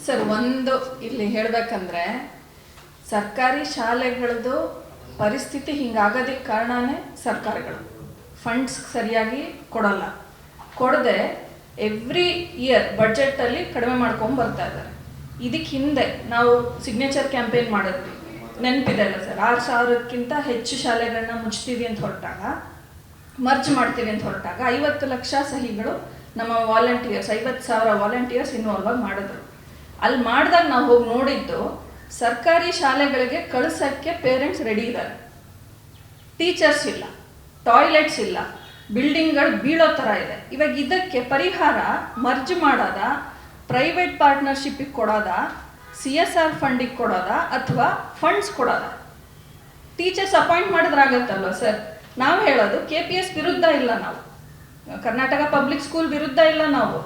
Sir, ಒಂದು ಇಲ್ಲಿ ಹೇಳಬೇಕಂದ್ರೆ ಸರ್ಕಾರಿ ಶಾಲೆಗಳದ್ದು ಪರಿಸ್ಥಿತಿ ಹಿಂಗಾಗೋದಕ್ಕೆ ಕಾರಣನೇ ಸರ್ಕಾರಗಳು ಫಂಡ್ಸ್ ಸರಿಯಾಗಿ ಕೊಡಲ್ಲ. ಕೊಡದೆ ಎವ್ರಿ ಇಯರ್ ಬಡ್ಜೆಟಲ್ಲಿ ಕಡಿಮೆ ಮಾಡ್ಕೊಂಡು ಬರ್ತಾ ಇದ್ದಾರೆ. ಇದಕ್ಕೆ ಹಿಂದೆ ನಾವು ಸಿಗ್ನೇಚರ್ ಕ್ಯಾಂಪೇನ್ ಮಾಡಿದ್ವಿ, ನೆನಪಿದೆ ಅಲ್ಲ ಸರ್? 6,000ಕ್ಕಿಂತ ಹೆಚ್ಚು ಶಾಲೆಗಳನ್ನ ಮುಚ್ತೀವಿ ಅಂತ ಹೊರಟಾಗ, ಮರ್ಜ್ ಮಾಡ್ತೀವಿ ಅಂತ ಹೊರಟಾಗ 50 ಲಕ್ಷ ಸಹಿಗಳು ನಮ್ಮ ವಾಲಂಟಿಯರ್ಸ್, 50,000 ವಾಲಂಟಿಯರ್ಸ್ ಇನ್ವಾಲ್ವ್ ಆಗಿ ಮಾಡಿದ್ರು. ಅಲ್ಲಿ ಮಾಡಿದಾಗ ನಾವು ಹೋಗಿ ನೋಡಿದ್ದು, ಸರ್ಕಾರಿ ಶಾಲೆಗಳಿಗೆ ಕಳ್ಸೋಕ್ಕೆ ಪೇರೆಂಟ್ಸ್ ರೆಡಿ ಇದ್ದಾರೆ, ಟೀಚರ್ಸ್ ಇಲ್ಲ, ಟಾಯ್ಲೆಟ್ಸ್ ಇಲ್ಲ, ಬಿಲ್ಡಿಂಗ್ಗಳು ಬೀಳೋ ಥರ ಇದೆ. ಇವಾಗ ಇದಕ್ಕೆ ಪರಿಹಾರ ಮರ್ಜ್ ಮಾಡೋದ, ಪ್ರೈವೇಟ್ ಪಾರ್ಟ್ನರ್ಶಿಪ್ಪಿಗೆ ಕೊಡೋದ, CSR ಫಂಡಿಗೆ ಕೊಡೋದ ಅಥವಾ ಫಂಡ್ಸ್ ಕೊಡೋದ? ಟೀಚರ್ಸ್ ಅಪಾಯಿಂಟ್ ಮಾಡಿದ್ರಾಗತ್ತಲ್ವ ಸರ್? ನಾವು ಹೇಳೋದು KPS ವಿರುದ್ಧ ಇಲ್ಲ, ನಾವು ಕರ್ನಾಟಕ ಪಬ್ಲಿಕ್ ಸ್ಕೂಲ್ ವಿರುದ್ಧ ಇಲ್ಲ. ನಾವು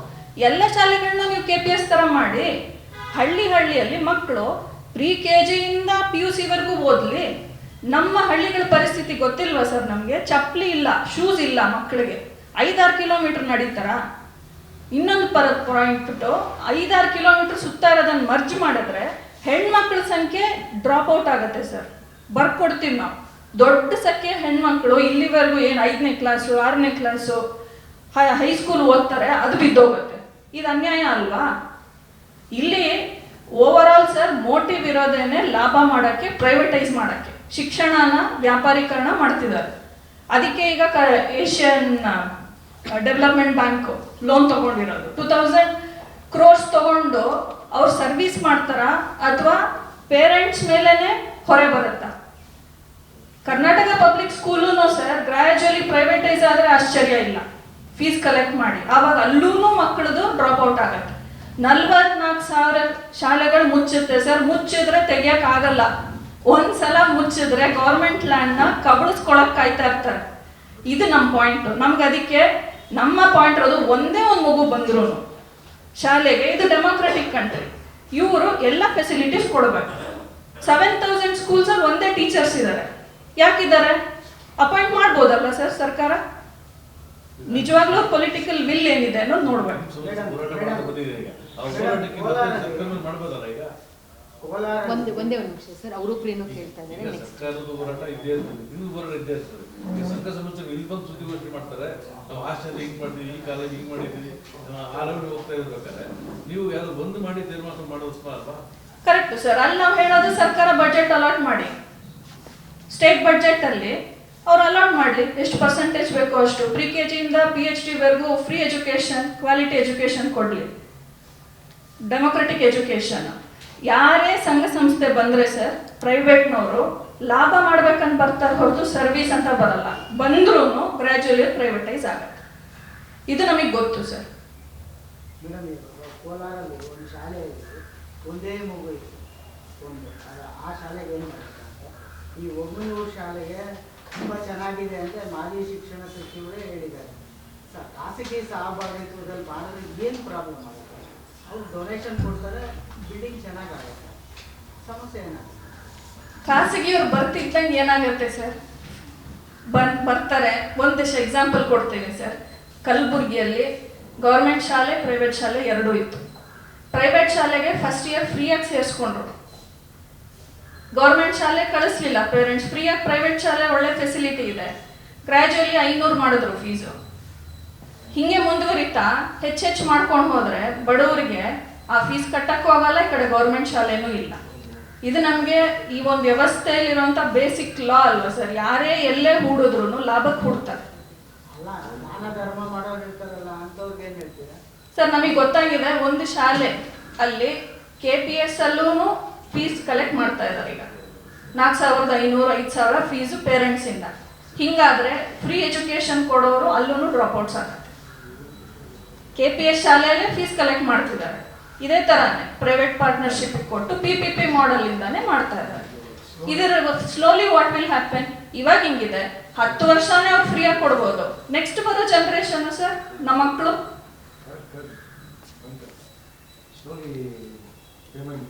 ಎಲ್ಲ ಶಾಲೆಗಳನ್ನ ನೀವು KPS ಥರ ಮಾಡಿ, ಹಳ್ಳಿಯಲ್ಲಿ ಮಕ್ಕಳು pre-KG ಇಂದ PUC ವರೆಗೂ ಓದಲಿ. ನಮ್ಮ ಹಳ್ಳಿಗಳ ಪರಿಸ್ಥಿತಿ ಗೊತ್ತಿಲ್ವಾ ಸರ್? ನಮಗೆ ಚಪ್ಪಲಿ ಇಲ್ಲ, ಶೂಸ್ ಇಲ್ಲ, ಮಕ್ಕಳಿಗೆ 5-6 ಕಿಲೋಮೀಟರ್ ನಡೀತಾರ. ಇನ್ನೊಂದು ಪಾಯಿಂಟ್ ಬಿಟ್ಟು 5-6 ಕಿಲೋಮೀಟರ್ ಸುತ್ತಾ ಇರೋದನ್ನು ಮರ್ಜ್ ಮಾಡಿದ್ರೆ ಹೆಣ್ಮಕ್ಳ ಸಂಖ್ಯೆ ಡ್ರಾಪ್ ಔಟ್ ಆಗುತ್ತೆ ಸರ್. ಬರ್ಕೊಡ್ತೀವಿ ನಾವು. ದೊಡ್ಡ ಸಂಖ್ಯೆ ಹೆಣ್ಮಕ್ಳು ಇಲ್ಲಿವರೆಗೂ ಏನು 5ನೇ ಕ್ಲಾಸು 6ನೇ ಕ್ಲಾಸು ಹೈಸ್ಕೂಲ್ ಓದ್ತಾರೆ, ಅದು ಬಿದ್ದೋಗುತ್ತೆ. ಇದು ಅನ್ಯಾಯ ಅಲ್ವಾ? ಇಲ್ಲಿ ಓವರ್ ಆಲ್ ಸರ್ ಮೋಟಿವ್ ಇರೋದೇನೆ ಲಾಭ ಮಾಡೋಕ್ಕೆ, ಪ್ರೈವೇಟೈಸ್ ಮಾಡೋಕ್ಕೆ, ಶಿಕ್ಷಣನ ವ್ಯಾಪಾರೀಕರಣ ಮಾಡ್ತಿದ್ದಾರೆ. ಅದಕ್ಕೆ ಈಗ ಏಷ್ಯನ್ ಡೆವಲಪ್ಮೆಂಟ್ ಬ್ಯಾಂಕ್ ಲೋನ್ ತಗೊಂಡಿರೋದು 2000 crores ತಗೊಂಡು ಅವ್ರು ಸರ್ವಿಸ್ ಮಾಡ್ತಾರ ಅಥವಾ ಪೇರೆಂಟ್ಸ್ ಮೇಲೇನೆ ಹೊರೆ ಬರುತ್ತಾ? Karnataka public school sir ಗ್ರಾಜುಯಲಿ privatise ಆದರೆ ಆಶ್ಚರ್ಯ ಇಲ್ಲ, ಫೀಸ್ ಕಲೆಕ್ಟ್ ಮಾಡಿ. ಆವಾಗ ಅಲ್ಲೂ ಮಕ್ಕಳದು ಡ್ರಾಪ್ ಔಟ್ ಆಗುತ್ತೆ. 44,000 ಶಾಲೆಗಳು ಮುಚ್ಚುತ್ತೆ ಸರ್. ಮುಚ್ಚಿದ್ರೆ ತೆಗಿಯೋಕ್ಕಾಗಲ್ಲ. ಒಂದ್ಸಲ ಮುಚ್ಚಿದ್ರೆ ಗೌರ್ಮೆಂಟ್ ಲ್ಯಾಂಡ್ನ ಕಬಳಿಸ್ಕೊಳಕ್ ಕಾಯ್ತಾ ಇರ್ತಾರೆ. ಇದು ನಮ್ಮ ಪಾಯಿಂಟು. ನಮ್ಗೆ ಅದಕ್ಕೆ ನಮ್ಮ ಪಾಯಿಂಟ್ ಇರೋದು, ಒಂದೇ ಒಂದು ಮಗು ಬಂದ್ರು ಶಾಲೆಗೆ, ಇದು ಡೆಮೋಕ್ರೆಟಿಕ್ ಕಂಟ್ರಿ, ಇವರು ಎಲ್ಲ ಫೆಸಿಲಿಟೀಸ್ ಕೊಡಬೇಕು. 7,000 ಸ್ಕೂಲ್ಸಲ್ಲಿ ಒಂದೇ ಟೀಚರ್ಸ್ ಇದ್ದಾರೆ. ಯಾಕಿದ್ದಾರೆ? ಅಪಾಯಿಂಟ್ ಮಾಡ್ಬೋದಲ್ಲ ಸರ್ ಸರ್ಕಾರ? ನಿಜವಾಗ್ಲೂ ಪೊಲಿಟಿಕಲ್ ವಿಲ್ ಏನಿದೆ ಅನ್ನೋದು ನೋಡ್ಬೇಕು. ಒಂದೇ ಒಂದು ನಿಮಿಷ ಸರ್, ಅವರು ಏನೋ ಕೇಳ್ತಾ ಇದ್ದಾರೆ. ಸರ್ಕಾರದ ಹೋರಾಟ ಇದ್ದೇ ಇರ್ತದೆ, ಇನ್ನೂ ಹೋರಾಟ ಇದ್ದೇ ಇರ್ತದೆ. ಸಂಘ ಸಂಸ್ಥೆಗಳು ಇಲ್ಲಿ ಬಂದು ಸುದ್ದಿಗೋಷ್ಠಿ ಮಾಡ್ತಾರೆ, ನಾವು ಆ ಶಾಲೆ ಹಿಂಗ್ ಮಾಡ್ತೀವಿ, ಈ ಕಾಲೇಜ್ ಹಿಂಗ್ ಮಾಡಿದ್ದೀವಿ, ಆರೋಗ್ಯ ಹೋಗ್ತಾ ಇರ್ಬೇಕಾದ್ರೆ ನೀವು ಯಾರು ಬಂದ್ ಮಾಡಿ ತೀರ್ಮಾನ ಮಾಡೋದು ಅಲ್ವಾ? Correct sir. ಅಲ್ಲಿ ನಾವು ಹೇಳೋದು ಸರ್ಕಾರ ಬಜೆಟ್ ಅಲಾಟ್ ಮಾಡಿ, ಸ್ಟೇಟ್ ಬಜೆಟ್ ಅಲ್ಲಿ ಅವ್ರು ಅಲಾಟ್ ಮಾಡಲಿ, ಎಷ್ಟು ಪರ್ಸೆಂಟೇಜ್ ಬೇಕೋ ಅಷ್ಟು. pre-KG ಇಂದ PhD ವರೆಗೂ ಫ್ರೀ ಎಜುಕೇಶನ್, ಕ್ವಾಲಿಟಿ ಎಜುಕೇಶನ್ ಕೊಡ್ಲಿ, ಡೆಮೋಕ್ರೆಟಿಕ್ ಎಜುಕೇಶನ್. ಯಾರೇ ಸಂಘ ಸಂಸ್ಥೆ ಬಂದ್ರೆ ಸರ್, ಪ್ರೈವೇಟ್ನವರು ಲಾಭ ಮಾಡ್ಬೇಕಂತ ಬರ್ತಾರೆ ಹೊರತು ಸರ್ವಿಸ್ ಅಂತ ಬರಲ್ಲ. ಬಂದ್ರೂ ಗ್ರಾಜುಯಲಿ ಪ್ರೈವೇಟೈಸ್ ಆಗುತ್ತೆ. ಇದು ನಮಗೆ ಗೊತ್ತು ಸರ್. ಮೇಡಮ್, ಕೋಲಾರಲ್ಲಿ ಒಂದು ಶಾಲೆಯಲ್ಲಿ ಒಂದೇ ಮಗು ಇತ್ತು, ಒಂದು ಆ ಶಾಲೆಗೆ ಏನು ಮಾಡುತ್ತೆ ಅಂತ, ಈ ಒಗ್ಗೂರು ಶಾಲೆಗೆ ತುಂಬ ಚೆನ್ನಾಗಿದೆ ಅಂತ ಮಾಜಿ ಶಿಕ್ಷಣ ಸಚಿವರೇ ಹೇಳಿದ್ದಾರೆ. ಖಾಸಗಿ ಸಹಭಾಗಿತ್ವದಲ್ಲಿ ಮಾಡಿದ್ರೆ ಏನು ಪ್ರಾಬ್ಲಮ್ ಆಗುತ್ತೆ? ಅವ್ರು ಡೊನೇಷನ್ ಕೊಡ್ತಾರೆ, ಬಿಲ್ಡಿಂಗ್ ಚೆನ್ನಾಗಾಗುತ್ತೆ, ಸಮಸ್ಯೆ ಏನಾಗುತ್ತೆ? ಖಾಸಗಿಯವ್ರು ಬರ್ತಿದ್ದಂಗೆ ಏನಾಗುತ್ತೆ ಸರ್? ಬರ್ತಾರೆ. ಒಂದಿಷ್ಟು ಎಕ್ಸಾಂಪಲ್ ಕೊಡ್ತೀನಿ ಸರ್. ಕಲಬುರ್ಗಿಯಲ್ಲಿ ಗೌರ್ಮೆಂಟ್ ಶಾಲೆ, ಪ್ರೈವೇಟ್ ಶಾಲೆ ಎರಡೂ ಇತ್ತು. ಪ್ರೈವೇಟ್ ಶಾಲೆಗೆ ಫಸ್ಟ್ ಇಯರ್ ಫ್ರೀಯಾಗಿ ಸೇರಿಸ್ಕೊಂಡ್ರು. ಗೌರ್ಮೆಂಟ್ ಶಾಲೆ ಕಳಿಸ್ಲಿಲ್ಲ ಪೇರೆಂಟ್ಸ್, ಫ್ರೀಯಾಗಿ ಪ್ರೈವೇಟ್ ಶಾಲೆ ಒಳ್ಳೆ ಫೆಸಿಲಿಟಿ ಇದೆ. ಗ್ರಾಜುಯಲಿ 500 ಮಾಡಿದ್ರು ಫೀಸು. ಹಿಂಗೆ ಮುಂದುವರಿತಾ ಹೆಚ್ಚೆಚ್ಚು ಮಾಡ್ಕೊಂಡು ಹೋದ್ರೆ ಬಡವರಿಗೆ ಆ ಫೀಸ್ ಕಟ್ಟಕ್ಕೂ ಆಗಲ್ಲ, ಈ ಕಡೆ ಗೌರ್ಮೆಂಟ್ ಶಾಲೆನೂ ಇಲ್ಲ. ಇದು ನಮಗೆ ಈ ಒಂದು ವ್ಯವಸ್ಥೆಯಲ್ಲಿರುವಂಥ ಬೇಸಿಕ್ ಲಾ ಅಲ್ವಾ ಸರ್? ಯಾರೇ ಎಲ್ಲೇ ಹೂಡಿದ್ರು ಲಾಭಕ್ಕೆ ಹೂಡ್ತಾರೆ ಸರ್. ನಮಗೆ ಗೊತ್ತಾಗಿದೆ, ಒಂದು ಶಾಲೆ ಅಲ್ಲಿ KPS ಅಲ್ಲೂ ಫೀಸ್ ಕಲೆಕ್ಟ್ ಮಾಡ್ತಾ ಇದ್ದಾರೆ ಈಗ 4,500 5,000 ಫೀಸು ಪೇರೆಂಟ್ಸಿಂದ. ಹಿಂಗಾದ್ರೆ ಫ್ರೀ ಎಜುಕೇಶನ್ ಕೊಡೋರು ಅಲ್ಲೂ ಡ್ರಾಪ್ ಔಟ್ಸ್ ಆಗುತ್ತೆ. KPS ಶಾಲೆಯಲ್ಲೇ ಫೀಸ್ ಕಲೆಕ್ಟ್ ಮಾಡ್ತಿದ್ದಾರೆ. ಇದೇ ಥರನೇ ಪ್ರೈವೇಟ್ ಪಾರ್ಟ್ನರ್ಶಿಪ್ ಕೊಟ್ಟು PPP ಮಾಡೆಲ್ ಇಂದಾನೆ ಮಾಡ್ತಾ ಇದ್ದಾರೆ. ಇದರ ಸ್ಲೋಲಿ ವಾಟ್ ವಿಲ್ ಹ್ಯಾಪನ್? ಇವಾಗ ಹಿಂಗಿದೆ, 10 ವರ್ಷನೇ ಅವ್ರು ಫ್ರೀಯಾಗಿ ಕೊಡ್ಬೋದು. ನೆಕ್ಸ್ಟ್ ಬರೋ ಜನರೇಷನ್ ಸರ್, ನಮ್ಮ ಮಕ್ಕಳು slowly payment